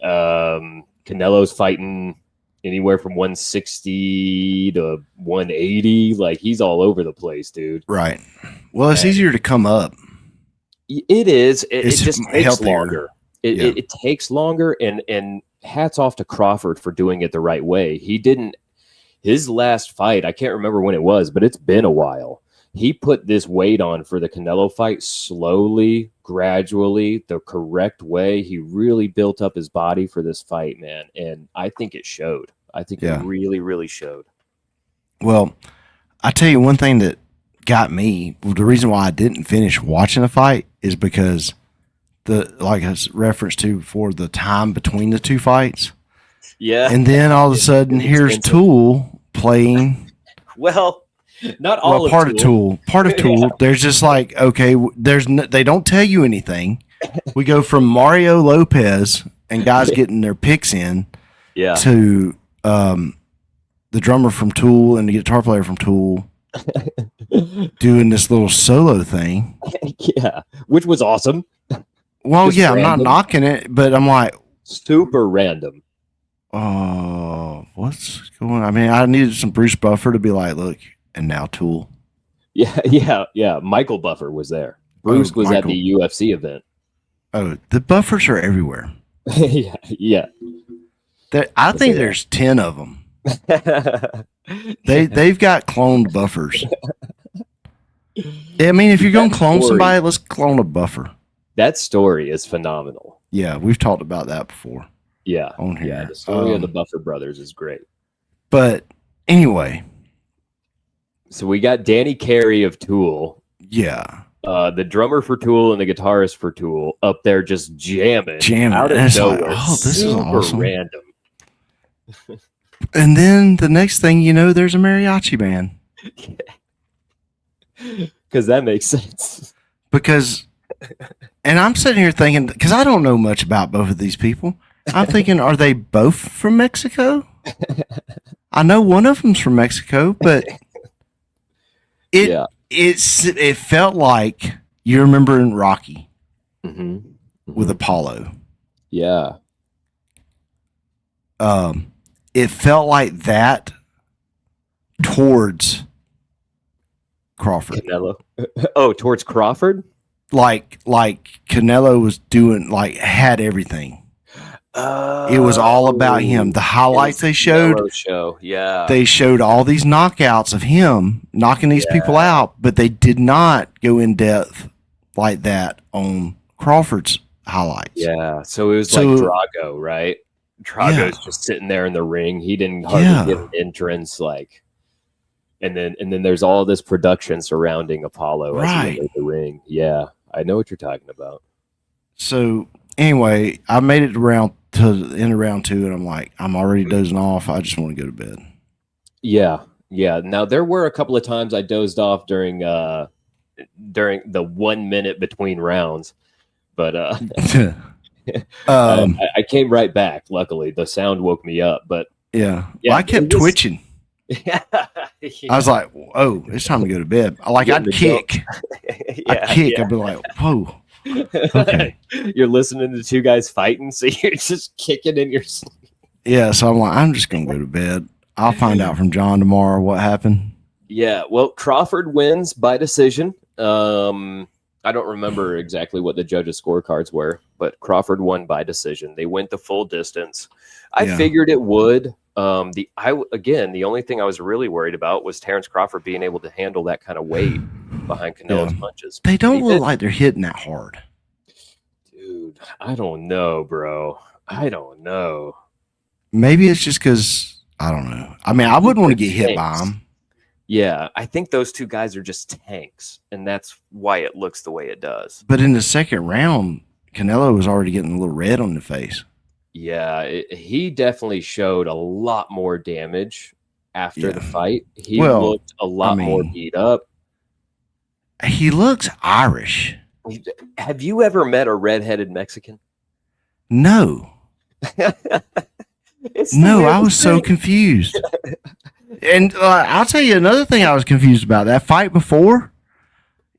Canelo's fighting anywhere from 160 to 180. Like, he's all over the place, dude. Right. Well, it's easier to come up. It is. It just takes healthier. longer. It takes longer, and hats off to Crawford for doing it the right way. His last fight, I can't remember when it was, but it's been a while. He put this weight on for the Canelo fight slowly, gradually, the correct way. He really built up his body for this fight, man. And I think it showed. I think it really, really showed. Well, I tell you one thing that got me, the reason why I didn't finish watching the fight is because like I referenced to before, the time between the two fights. Yeah. And then all of a sudden, here's Tool playing. Well, not all of part Tool. Of Tool. Part of Tool. Yeah. There's just like, okay, they don't tell you anything. We go from Mario Lopez and guys getting their picks in to the drummer from Tool and the guitar player from Tool doing this little solo thing. Yeah, which was awesome. Well, just random. I'm not knocking it, but I'm like, super random. Oh, what's going on? I mean, I needed some Bruce Buffer to be like, look, and now Tool. Yeah. Michael Buffer was there. Bruce was at the UFC event. Oh, the Buffers are everywhere. yeah. I think there's 10 of them. They've got cloned Buffers. I mean, if you're going to clone somebody, let's clone a Buffer. That story is phenomenal. Yeah, we've talked about that before. Yeah. On here. Yeah, the story of the Buffer brothers is great. But anyway. So we got Danny Carey of Tool. Yeah. The drummer for Tool and the guitarist for Tool up there just jamming out of It's nowhere. like, oh, this is awesome. Random. And then the next thing you know, there's a mariachi band. Because that makes sense. And I'm sitting here thinking, because I don't know much about both of these people. I'm thinking, are they both from Mexico? I know one of them's from Mexico, but it felt like, you remember in Rocky with Apollo. Yeah. It felt like that towards Crawford. Canelo. Oh, towards Crawford? Like Canelo was doing, had everything. It was all about him. The highlights they showed, they showed all these knockouts of him knocking these people out, but they did not go in depth like that on Crawford's highlights. Yeah, so it was like Drago, right? Drago's just sitting there in the ring. He didn't hardly get an entrance, and then there's all this production surrounding Apollo as he entered the ring. Yeah, I know what you're talking about. So anyway, I made it around to the end of round 2, and I'm like, I'm already dozing off. I just want to go to bed. Yeah. Now there were a couple of times I dozed off during the 1 minute between rounds, but I came right back. Luckily, the sound woke me up. But I kept twitching. I was like, "Oh, it's time to go to bed." I'd kick. I'd be like, "Whoa." Okay. You're listening to two guys fighting, so you're just kicking in your sleep. Yeah, so I'm like, I'm just gonna go to bed. I'll find out from John tomorrow what happened. Yeah, well, Crawford wins by decision. I don't remember exactly what the judges' scorecards were, but Crawford won by decision. They went the full distance. I figured it would. The only thing I was really worried about was Terrence Crawford being able to handle that kind of weight behind Canelo's punches. They don't look like they're hitting that hard. Dude, I don't know, bro. I don't know. Maybe it's just because, I don't know. I mean, I wouldn't want to get hit by them. Yeah, I think those two guys are just tanks, and that's why it looks the way it does. But in the second round, Canelo was already getting a little red on the face. Yeah, he definitely showed a lot more damage after the fight. He looked a lot more beat up. He looks Irish. Have you ever met a redheaded Mexican? No. I was so confused. And I'll tell you another thing I was confused about. That fight before,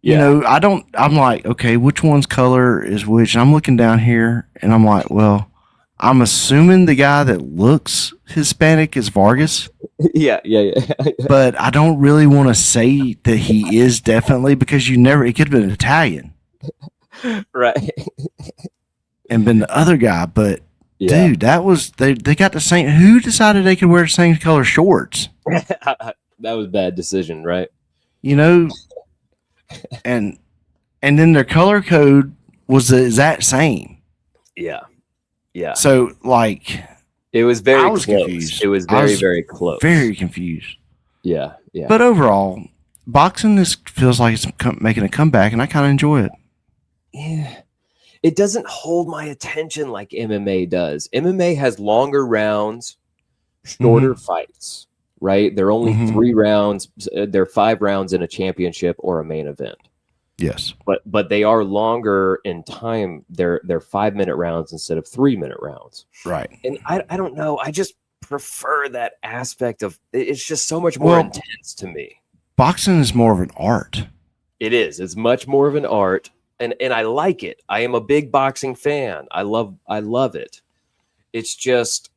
I'm like, okay, which one's color is which? And I'm looking down here, and I'm like, well, I'm assuming the guy that looks Hispanic is Vargas. Yeah. But I don't really want to say that he is definitely, because it could have been Italian. Right. And been the other guy, but dude, that was, they got the same, who decided they could wear the same color shorts? That was a bad decision, right? And then their color code was the exact same. Yeah. So it was very close. Confused. It was very close. Very confused. Yeah. But overall, boxing feels like it's making a comeback, and I kind of enjoy it. Yeah. It doesn't hold my attention like MMA does. MMA has longer rounds, shorter fights, right? They're only 3 rounds. They're 5 rounds in a championship or a main event. Yes. But they are longer in time. They're 5-minute rounds instead of 3-minute rounds. Right. And I don't know. I just prefer that aspect of it's just so much more intense to me. Boxing is more of an art. It is. It's much more of an art. And I like it. I am a big boxing fan. I love it. It's just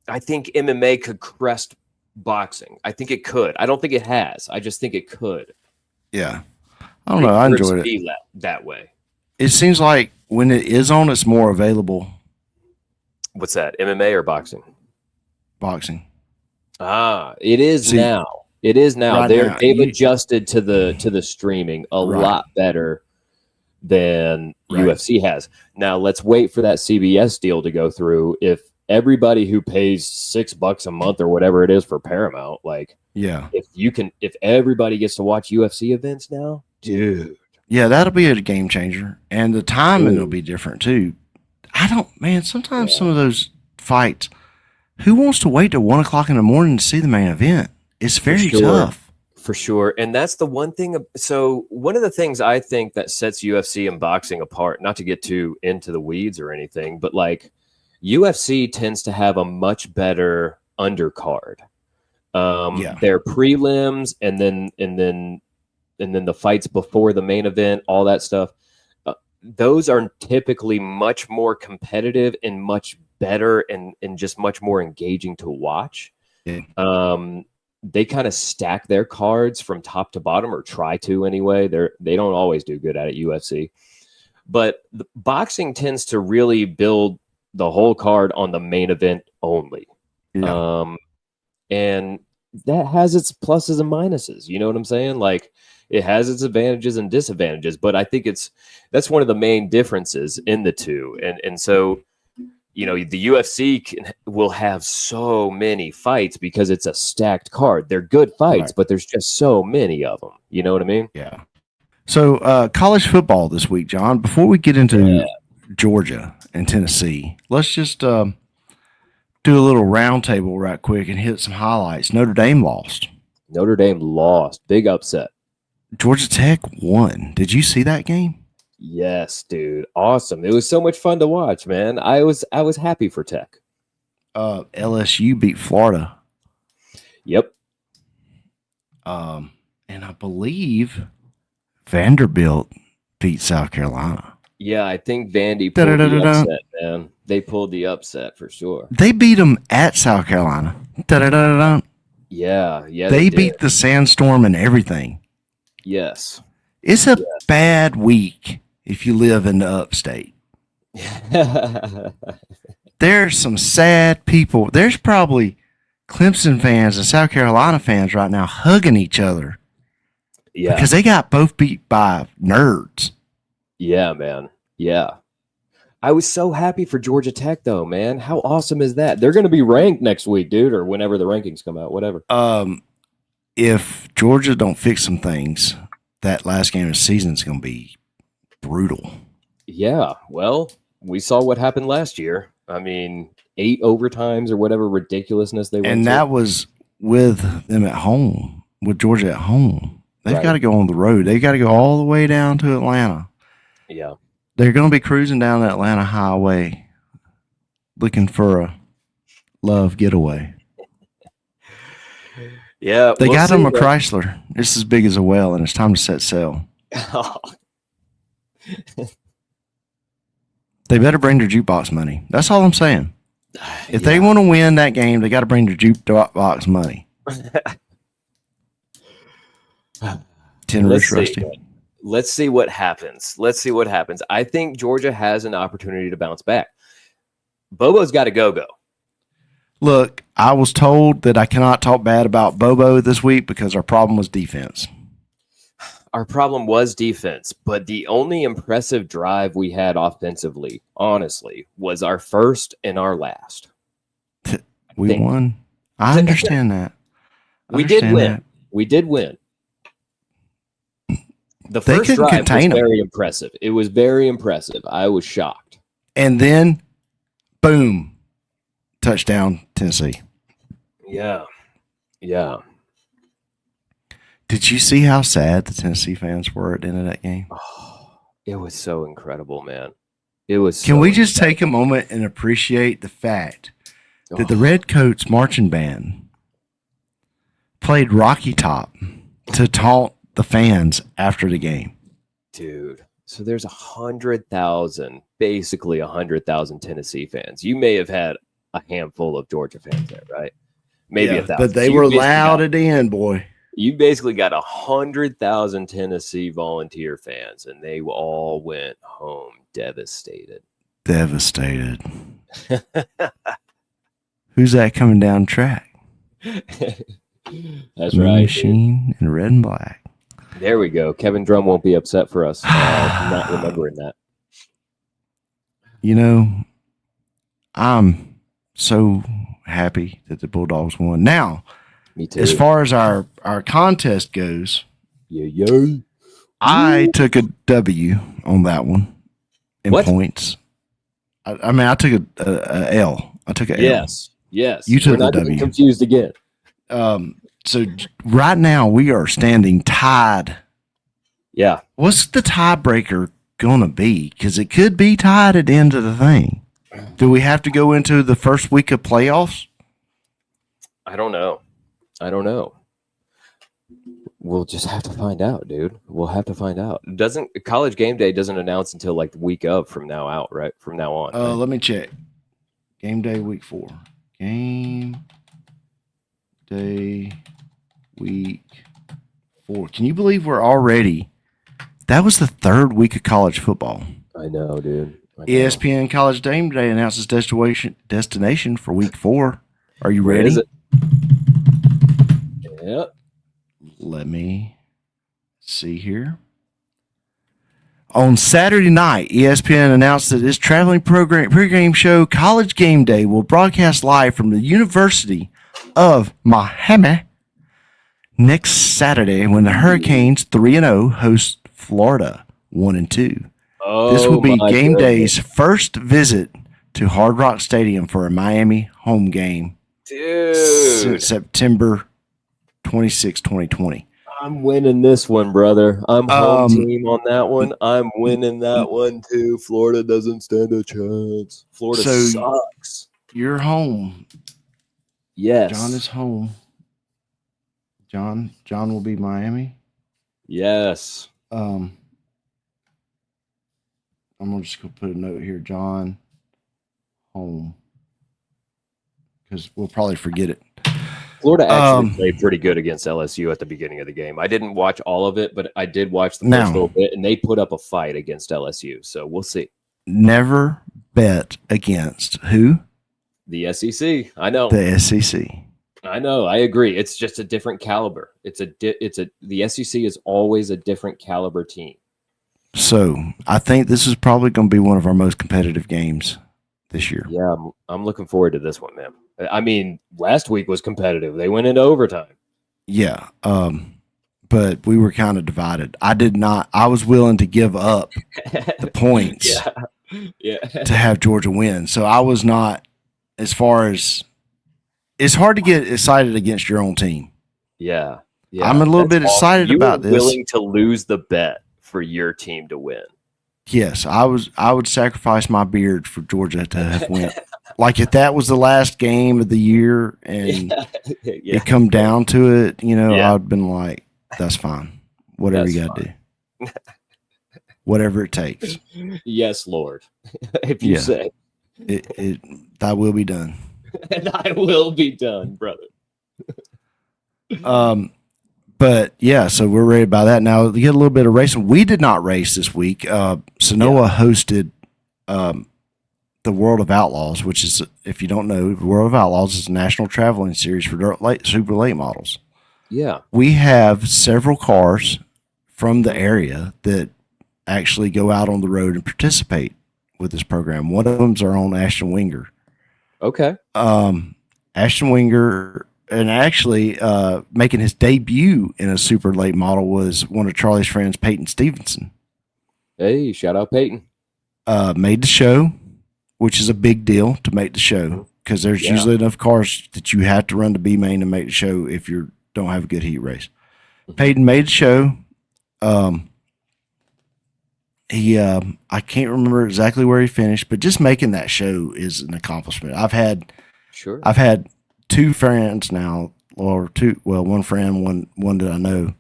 I think MMA could crest boxing. I think it could. I don't think it has. I just think it could. Yeah. I don't know. I enjoyed it that way. It seems like when it is on, it's more available. What's that? MMA or boxing? Boxing. It is now. It is now. Right They've adjusted to the streaming a lot better than UFC has. Now let's wait for that CBS deal to go through. If everybody who pays $6 a month or whatever it is for Paramount, if everybody gets to watch UFC events now, dude, Yeah, that'll be a game changer. And the timing Ooh. will be different too. Sometimes Yeah. some of those fights, who wants to wait till 1 o'clock in the morning to see the main event? It's For very sure. tough. For sure. And that's the one thing. So one of the things I think that sets UFC and boxing apart, not to get too into the weeds or anything, but like UFC tends to have a much better undercard. Yeah. Their prelims and then the fights before the main event, all that stuff. Those are typically much more competitive and much better and just much more engaging to watch. Yeah. They kind of stack their cards from top to bottom, or try to anyway. They don't always do good at it, UFC. But the boxing tends to really build the whole card on the main event only. Yeah. And that has its pluses and minuses. You know what I'm saying? Like, it has its advantages and disadvantages, but I think that's one of the main differences in the two. And so, you know, the UFC will have so many fights because it's a stacked card. They're good fights, Right. but there's just so many of them. You know what I mean? Yeah. So college football this week, John. Before we get into Georgia and Tennessee, let's just do a little roundtable right quick and hit some highlights. Notre Dame lost. Notre Dame lost. Big upset. Georgia Tech won. Did you see that game? Yes, dude. Awesome. It was so much fun to watch, man. I was happy for Tech. LSU beat Florida. Yep. And I believe Vanderbilt beat South Carolina. Yeah, I think Vandy pulled the upset, man. They pulled the upset for sure. They beat them at South Carolina. Yeah. They beat the Sandstorm and everything. Yes. It's a bad week if you live in the upstate. There's some sad people. There's probably Clemson fans and South Carolina fans right now hugging each other. Yeah. Because they got both beat by nerds. Yeah, man. Yeah. I was so happy for Georgia Tech, though, man. How awesome is that? They're going to be ranked next week, dude, or whenever the rankings come out, whatever. If Georgia don't fix some things, that last game of the season is going to be brutal. Yeah. Well, we saw what happened last year. I mean, 8 overtimes or whatever ridiculousness they went and to. That was with them at home, with Georgia at home. They've got to go on the road. They've got to go all the way down to Atlanta. Yeah. They're going to be cruising down the Atlanta highway looking for a love getaway. Yeah. They got them a Chrysler. It's as big as a well, and it's time to set sail. They better bring their jukebox money. That's all I'm saying. If they want to win that game, they got to bring their jukebox money. Let's see what happens. I think Georgia has an opportunity to bounce back. Bobo's got to go. Look, I was told that I cannot talk bad about Bobo this week because our problem was defense. Our problem was defense, but the only impressive drive we had offensively, honestly, was our first and our last. We won. I understand that. We did win. The first drive was very impressive. It was very impressive. I was shocked. And then, boom, touchdown, Tennessee. Yeah. Did you see how sad the Tennessee fans were at the end of that game? Oh, it was so incredible, man. It was. Can we just take a moment and appreciate the fact that the Redcoats marching band played Rocky Top to taunt the fans after the game? Dude, so there's 100,000, basically 100,000 Tennessee fans. You may have had a handful of Georgia fans there, right? Maybe 1,000. But they were loud at the end, boy. You basically got 100,000 Tennessee volunteer fans, and they all went home devastated. Devastated. Who's that coming down track? That's right. Machine in red and black. There we go. Kevin Drum won't be upset for us not remembering that. You know, I'm so happy that the Bulldogs won. Now, me too. As far as our contest goes, I took a W on that one in What? points. I mean, I took a L. I took a L. Yes. You took We're the not getting W. confused again. So right now we are standing tied. Yeah. What's the tiebreaker gonna be? Because it could be tied at the end of the thing. Do we have to go into the first week of playoffs? I don't know. We'll just have to find out, dude. We'll have to find out. Doesn't College Game Day doesn't announce until like the week of from now out, right? From now on. Right? Let me check. Game day week 4. Game day week 4. Can you believe we're already? That was the 3rd week of college football. I know, dude. I know. ESPN College Game Day announces destination for week 4. Are you Where ready? is it? Yep. Let me see here. On Saturday night, ESPN announced that its traveling pregame show College Game Day will broadcast live from the University of Miami next Saturday when the Hurricanes 3-0 host Florida 1-2. Oh, This will be my Game goodness. Day's first visit to Hard Rock Stadium for a Miami home game since Dude. September 26, 2020. I'm winning this one, brother. I'm home team on that one. I'm winning that one too. Florida doesn't stand a chance. Florida sucks. You're home. Yes. John is home. John will be Miami. Yes. I'm just gonna put a note here, John, home, because we'll probably forget it. Florida actually played pretty good against LSU at the beginning of the game. I didn't watch all of it, but I did watch the first little bit, and they put up a fight against LSU. So we'll see. Never bet against who? The SEC. I know. The SEC. I know. I agree. It's just a different caliber. The SEC is always a different caliber team. So I think this is probably going to be one of our most competitive games this year. Yeah, I'm looking forward to this one, man. I mean, last week was competitive. They went into overtime. Yeah, but we were kind of divided. I was willing to give up the points to have Georgia win. So I was not, as far as, it's hard to get excited against your own team. Yeah. I'm a little bit excited about this. You were willing to lose the bet for your team to win. Yes, I would sacrifice my beard for Georgia to have win. Like if that was the last game of the year and it come down to it, I'd been like, that's fine. Whatever you got to do. Whatever it takes. Yes, Lord. If you say. Thy will be done. And I will be done, brother. But yeah, so we're ready by that. Now to get a little bit of racing. We did not race this week. Sonoa hosted the World of Outlaws, which is, if you don't know, the World of Outlaws is a national traveling series for super late models. Yeah. We have several cars from the area that actually go out on the road and participate with this program. One of them's our own Ashton Winger. Okay. Ashton Winger, and actually making his debut in a super late model was one of Charlie's friends, Peyton Stevenson. Hey, shout out Peyton. Made the show, which is a big deal to make the show because there's usually enough cars that you have to run the B main and make the show if you don't have a good heat race. Peyton made the show. I can't remember exactly where he finished, but just making that show is an accomplishment. I've had two friends now, one friend, one that I know,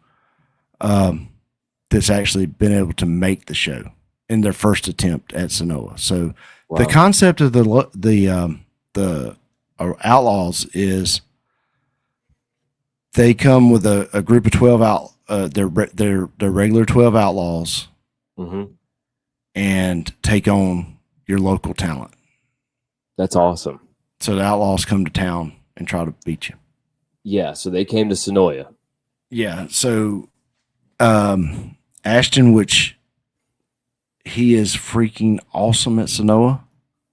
that's actually been able to make the show in their first attempt at Sonoa. So the concept of the Outlaws is they come with a group of 12 their regular 12 outlaws, and take on your local talent. That's awesome. So the outlaws come to town and try to beat you. Yeah, so they came to Sonoya. Yeah, so Ashton, which he is freaking awesome at Sonoa.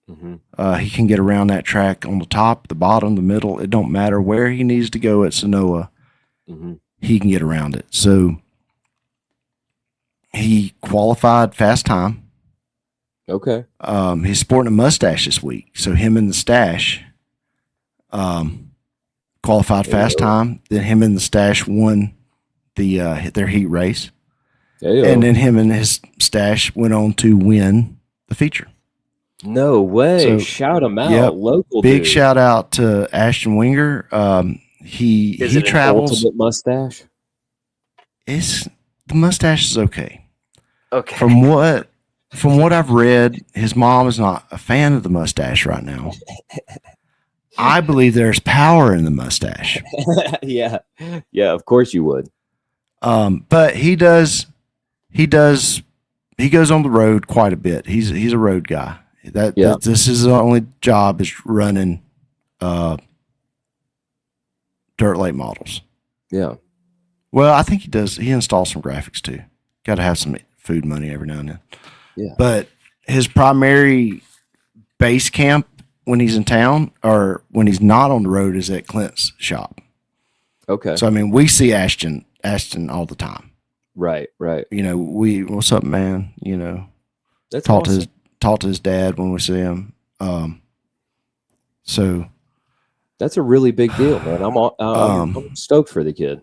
He can get around that track on the top, the bottom, the middle. It don't matter where he needs to go at Sonoa. He can get around it. So he qualified fast time. Okay. He's sporting a mustache this week, so him in the stash qualified fast time. Then him in the stash won their heat race, and then him and his stash went on to win the feature. No way! So, shout him out, yep, local. Big dude. shout out to Ashton Winger. He travels. Ultimate mustache. The mustache is okay. Okay. From what I've read, his mom is not a fan of the mustache right now. I believe there's power in the mustache. Yeah. Of course you would. But he goes on the road quite a bit. He's a road guy. This is the only job is running dirt late models. Yeah. Well, I think he does. He installs some graphics too. Got to have some food money every now and then. Yeah. But his primary base camp when he's in town or when he's not on the road is at Clint's shop. Okay. So I mean, we see Ashton all the time. Right. You know, what's up, man? You know, That's talk awesome. to his dad when we see him. So that's a really big deal, man. I'm stoked for the kid.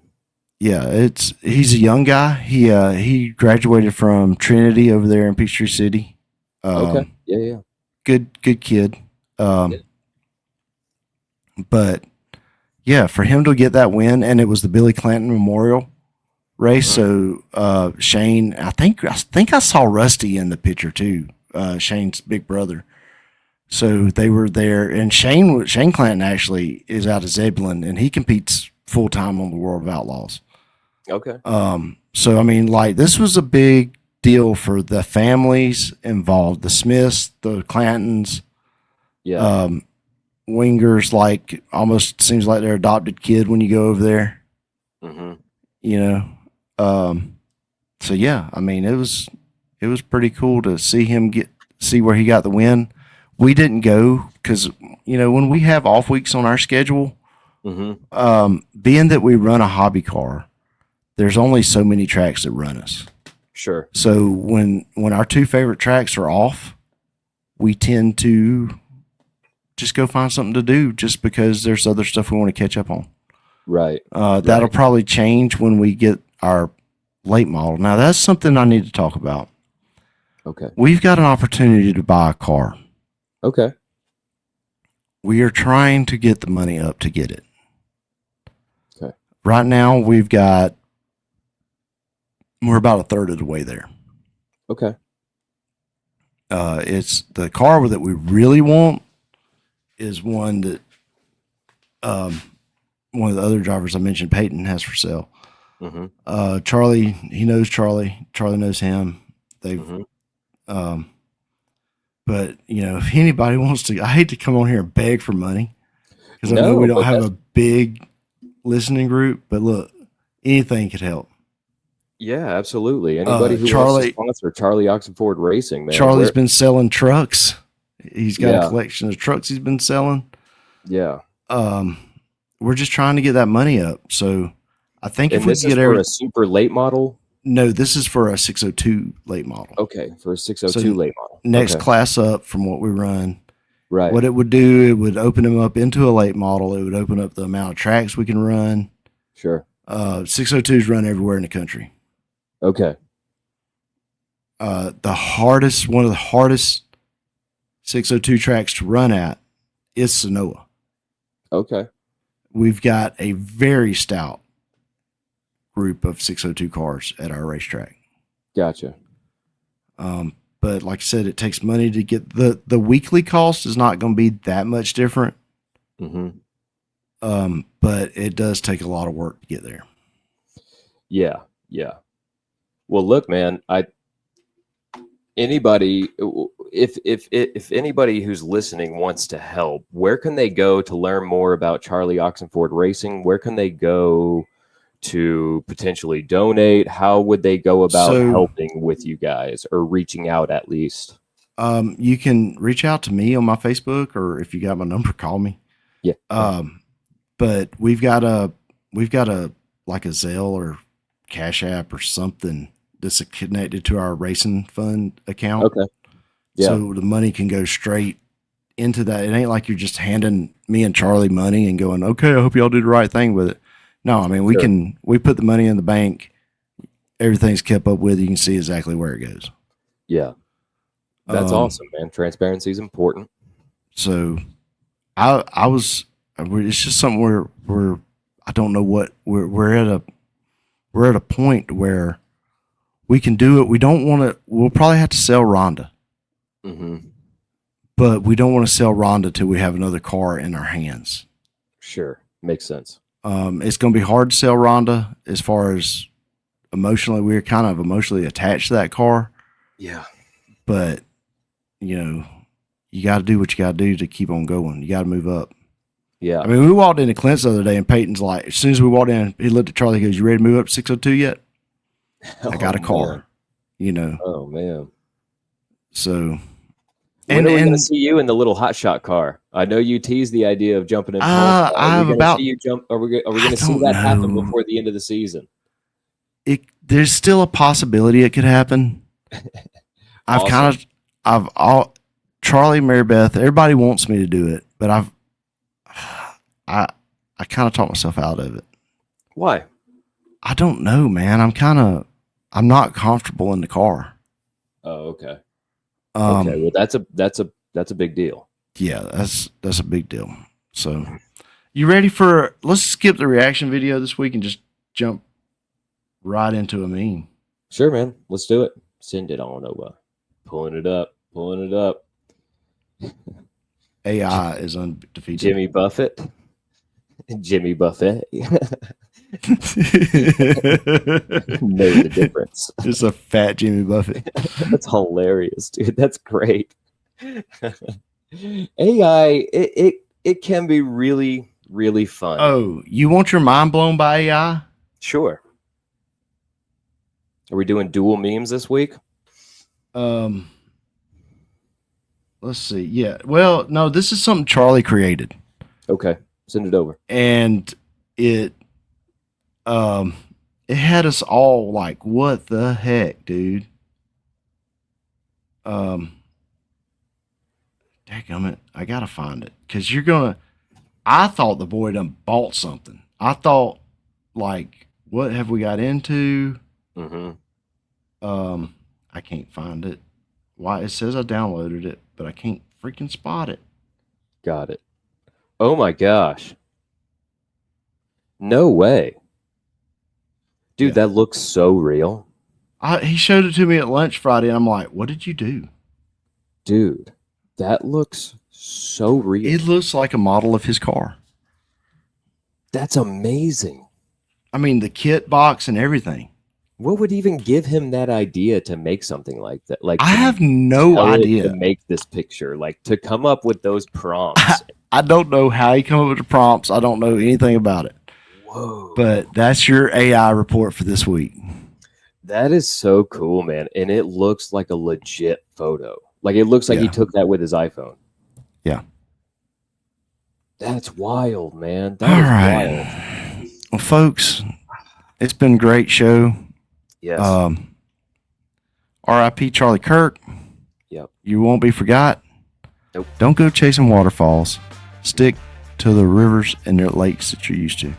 Yeah, he's a young guy. He graduated from Trinity over there in Peachtree City. Okay. Yeah. Good kid. But yeah, for him to get that win, and it was the Billy Clanton Memorial race. So Shane, I think I saw Rusty in the picture too. Shane's big brother. So they were there, and Shane Clanton actually is out of Zebulon, and he competes full time on the World of Outlaws. Okay. So I mean, like, this was a big deal for the families involved, the Smiths, the Clantons, Wingers. Like, almost seems like their adopted kid when you go over there. Mm-hmm. You know, so yeah, I mean, it was pretty cool to see him see where he got the win. We didn't go because, you know, when we have off weeks on our schedule, being that we run a hobby car, there's only so many tracks that run us. Sure. So when our two favorite tracks are off, we tend to just go find something to do just because there's other stuff we want to catch up on. Right. That'll probably change when we get our late model. Now, that's something I need to talk about. Okay. We've got an opportunity to buy a car. Okay. We are trying to get the money up to get it. Okay. Right now, we're about a third of the way there. Okay. It's the car that we really want is one that one of the other drivers I mentioned, Peyton, has for sale. Mm-hmm. Charlie, he knows Charlie. Charlie knows him. But you know, if anybody wants to, I hate to come on here and beg for money because I know we don't have a big listening group. But look, anything could help. Yeah, absolutely. Anybody who wants to sponsor Charlie Oxenford Racing, man. Charlie's been selling trucks. He's got a collection of trucks he's been selling. Yeah. We're just trying to get that money up. So I think if we get for a super late model. No, this is for a 602 late model. Okay, for a 602 late model. Next class up from what we run. Right. What it would do, it would open them up into a late model. It would open up the amount of tracks we can run. Sure. 602s run everywhere in the country. Okay. One of the hardest 602 tracks to run at is Sonoa. Okay. We've got a very stout group of 602 cars at our racetrack. Gotcha. But like I said, it takes money to get the weekly cost is not going to be that much different. Mm-hmm. But it does take a lot of work to get there. Yeah. Well, look, man, anybody, if anybody who's listening wants to help, where can they go to learn more about Charlie Oxenford Racing? Where can they go to potentially donate? How would they go about helping with you guys, or reaching out at least? You can reach out to me on my Facebook, or if you got my number, call me. Yeah. But we've got a like a Zelle or Cash App or something that's connected to our racing fund account. Okay. Yeah. So the money can go straight into that. It ain't like you're just handing me and Charlie money and going, okay, I hope y'all do the right thing with it. No, I mean, we put the money in the bank. Everything's kept up with. You can see exactly where it goes. Yeah. That's awesome, man. Transparency is important. So it's just something where I don't know what we're at a point where we can do it. We don't want to, we'll probably have to sell Rhonda. Mm-hmm. But we don't want to sell Rhonda till we have another car in our hands. Sure. Makes sense. It's going to be hard to sell Rhonda as far as emotionally. We're kind of emotionally attached to that car. Yeah. But, you got to do what you got to do to keep on going. You got to move up. Yeah. I mean, we walked into Clint's the other day and Peyton's like, as soon as we walked in, he looked at Charlie, he goes, you ready to move up to 602 yet? I got a car, Oh, man. So. When are we going to see you in the little hotshot car? I know you teased the idea of jumping in. Are we going to see that happen before the end of the season? There's still a possibility it could happen. Awesome. Charlie, Mary Beth, everybody wants me to do it, but I kind of talked myself out of it. Why? I don't know, man. I'm not comfortable in the car. Oh, okay. Okay, well that's a big deal. Yeah, that's a big deal. So, you ready for? Let's skip the reaction video this week and just jump right into a meme. Sure, man. Let's do it. Send it on over. Pulling it up. AI is undefeated. Jimmy Buffett. Jimmy Buffett. Know the difference. It's a fat Jimmy Buffett. That's hilarious, dude. That's great. AI, it can be really, really fun. Oh, you want your mind blown by AI? Sure. Are we doing dual memes this week? Let's see. Yeah. Well, no, this is something Charlie created. Okay. Send it over. And it had us all like, what the heck, dude? Dadgummit, I gotta find it. Cause I thought the boy done bought something. I thought, like, what have we got into? Mm-hmm. I can't find it. Why? It says I downloaded it, but I can't freaking spot it. Got it. Oh my gosh. No way. Dude, Yeah. that looks so real. He showed it to me at lunch Friday, and I'm like, what did you do? Dude, that looks so real. It looks like a model of his car. That's amazing. I mean, the kit box and everything. What would even give him that idea to make something like that? Like, I have no idea to make this picture, like to come up with those prompts. I don't know how he came up with the prompts. I don't know anything about it. Whoa. But that's your AI report for this week. That is so cool, man. And it looks like a legit photo. Like it looks like he took that with his iPhone. Yeah. That's wild, man. That is wild. Well, folks, it's been a great show. Yes. R.I.P. Charlie Kirk. Yep. You won't be forgot. Nope. Don't go chasing waterfalls. Stick to the rivers and the lakes that you're used to.